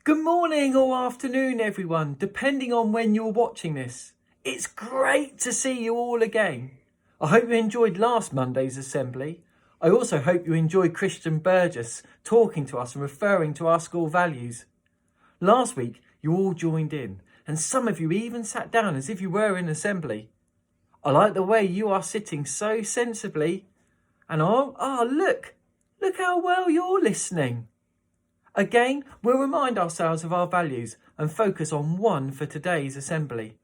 Good morning or afternoon, everyone, depending on when you're watching this. It's great to see you all again. I hope you enjoyed last Monday's assembly. I also hope you enjoyed Christian Burgess talking to us and referring to our school values. Last week, you all joined in, and some of you even sat down as if you were in assembly. I like the way you are sitting so sensibly. And look how well you're listening. Again, we'll remind ourselves of our values and focus on one for today's assembly.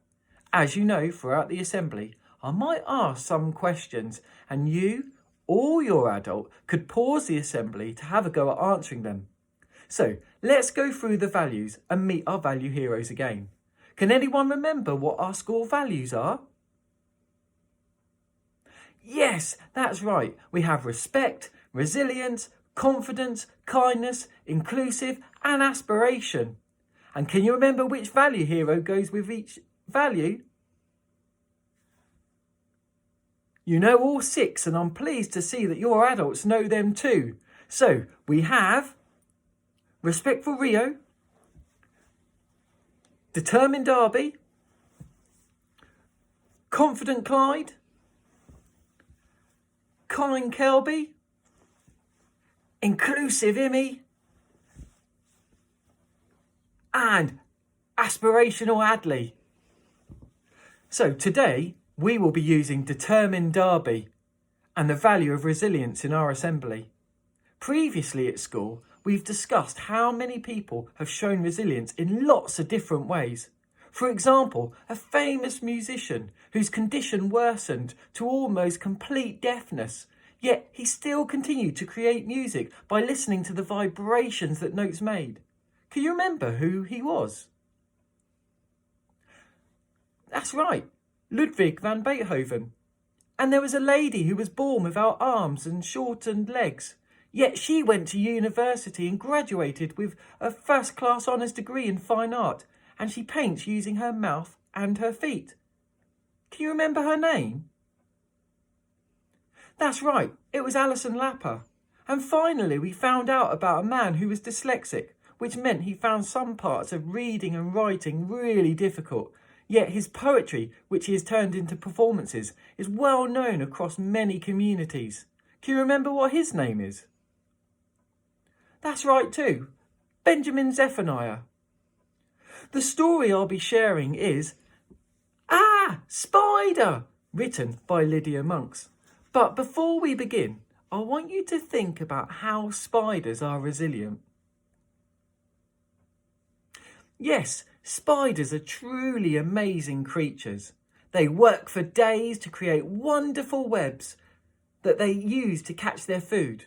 As you know, throughout the assembly, I might ask some questions and you or your adult could pause the assembly to have a go at answering them. So let's go through the values and meet our value heroes again. Can anyone remember what our school values are? Yes, that's right. We have respect, resilience, confidence, kindness, inclusive and aspiration. And can you remember which value hero goes with each value? You know all 6 and I'm pleased to see that your adults know them too. So we have respect for Rio, determined Derby, confident Clyde, kind Kelby, inclusive Immy, and aspirational Adley. So today we will be using determined Derby and the value of resilience in our assembly. Previously at school, we've discussed how many people have shown resilience in lots of different ways. For example, a famous musician whose condition worsened to almost complete deafness, yet he still continued to create music by listening to the vibrations that notes made. Can you remember who he was? That's right, Ludwig van Beethoven. And there was a lady who was born without arms and shortened legs, yet she went to university and graduated with a first-class honours degree in fine art, and she paints using her mouth and her feet. Can you remember her name? That's right, it was Alison Lapper. And finally we found out about a man who was dyslexic, which meant he found some parts of reading and writing really difficult. Yet his poetry, which he has turned into performances, is well known across many communities. Can you remember what his name is? That's right too, Benjamin Zephaniah. The story I'll be sharing is Spider, written by Lydia Monks. But before we begin, I want you to think about how spiders are resilient. Yes, spiders are truly amazing creatures. They work for days to create wonderful webs that they use to catch their food.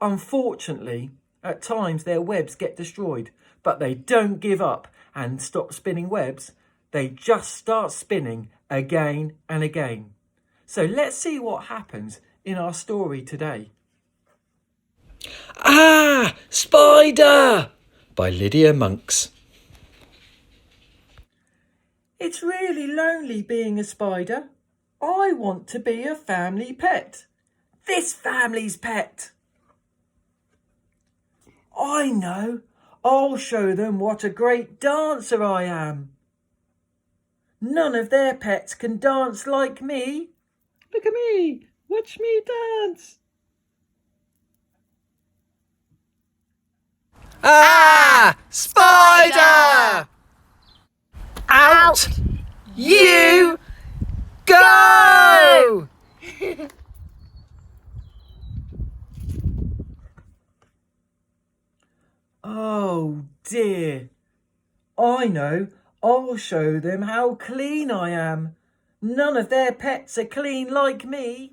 Unfortunately, at times their webs get destroyed, but they don't give up and stop spinning webs. They just start spinning again and again. So let's see what happens in our story today. Spider! By Lydia Monks. It's really lonely being a spider. I want to be a family pet. This family's pet. I know. I'll show them what a great dancer I am. None of their pets can dance like me. Look at me. Watch me dance. Spider! Out you go! Oh dear. I know. I'll show them how clean I am. None of their pets are clean like me.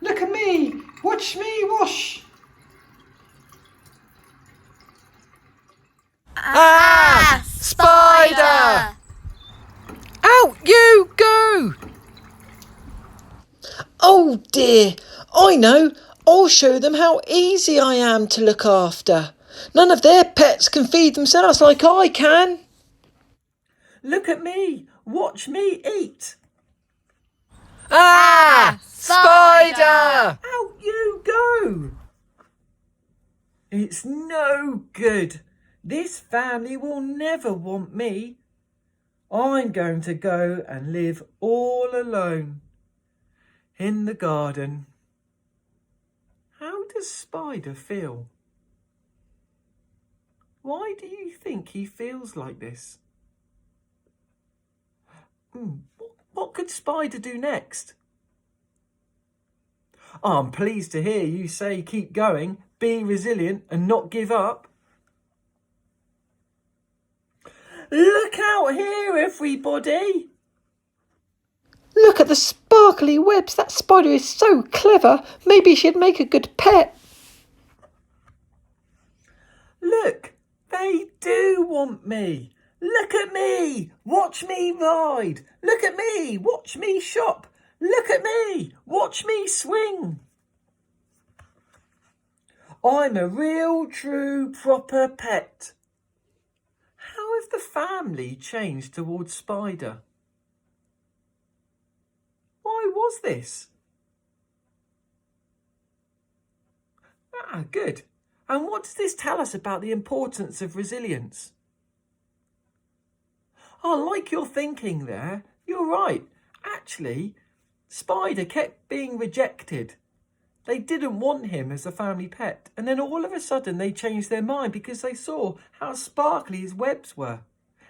Look at me. Watch me wash. Spider! Out you go! Oh dear, I know. I'll show them how easy I am to look after. None of their pets can feed themselves like I can. Look at me. Watch me eat. Spider! Out you go! It's no good. This family will never want me. I'm going to go and live all alone in the garden. How does Spider feel? Why do you think he feels like this? What could Spider do next? I'm pleased to hear you say keep going, be resilient and not give up. Look out here, everybody! Look at the sparkly webs. That spider is so clever. Maybe she'd make a good pet. Look, they do want me. Look at me. Watch me ride. Look at me. Watch me shop. Look at me. Watch me swing. I'm a real, true, proper pet. How has the family changed towards Spider? Why was this? Good. And what does this tell us about the importance of resilience? I like your thinking there. You're right. Actually, Spider kept being rejected. They didn't want him as a family pet. And then all of a sudden they changed their mind because they saw how sparkly his webs were.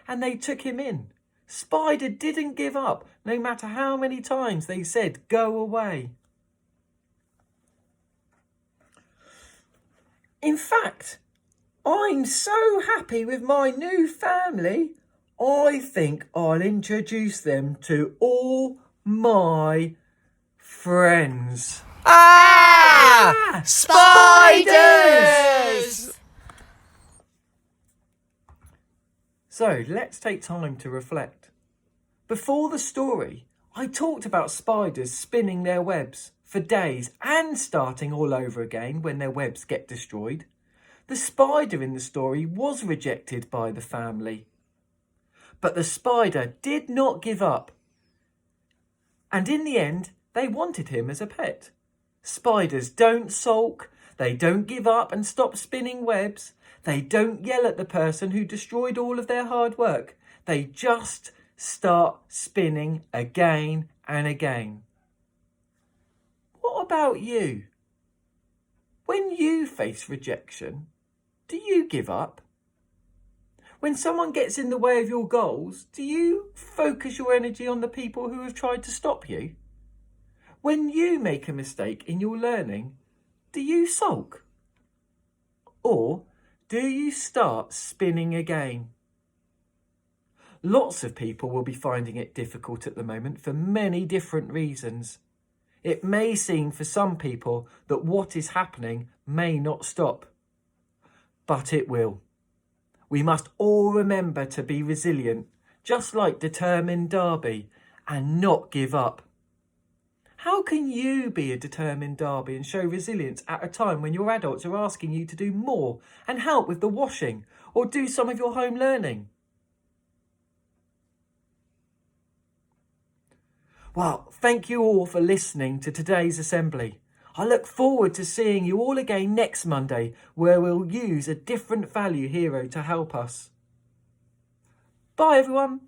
And they took him in. Spider didn't give up, no matter how many times they said, go away. In fact, I'm so happy with my new family, I think I'll introduce them to all my friends. Spiders! So let's take time to reflect. Before the story, I talked about spiders spinning their webs for days and starting all over again when their webs get destroyed. The spider in the story was rejected by the family. But the spider did not give up. And in the end, they wanted him as a pet. Spiders don't sulk, they don't give up and stop spinning webs, they don't yell at the person who destroyed all of their hard work. They just start spinning again and again. What about you? When you face rejection, do you give up? When someone gets in the way of your goals, do you focus your energy on the people who have tried to stop you? When you make a mistake in your learning, do you sulk? Or do you start spinning again? Lots of people will be finding it difficult at the moment for many different reasons. It may seem for some people that what is happening may not stop, but it will. We must all remember to be resilient, just like determined Derby, and not give up. How can you be a determined Derby and show resilience at a time when your adults are asking you to do more and help with the washing or do some of your home learning? Well, thank you all for listening to today's assembly. I look forward to seeing you all again next Monday, where we'll use a different value hero to help us. Bye everyone.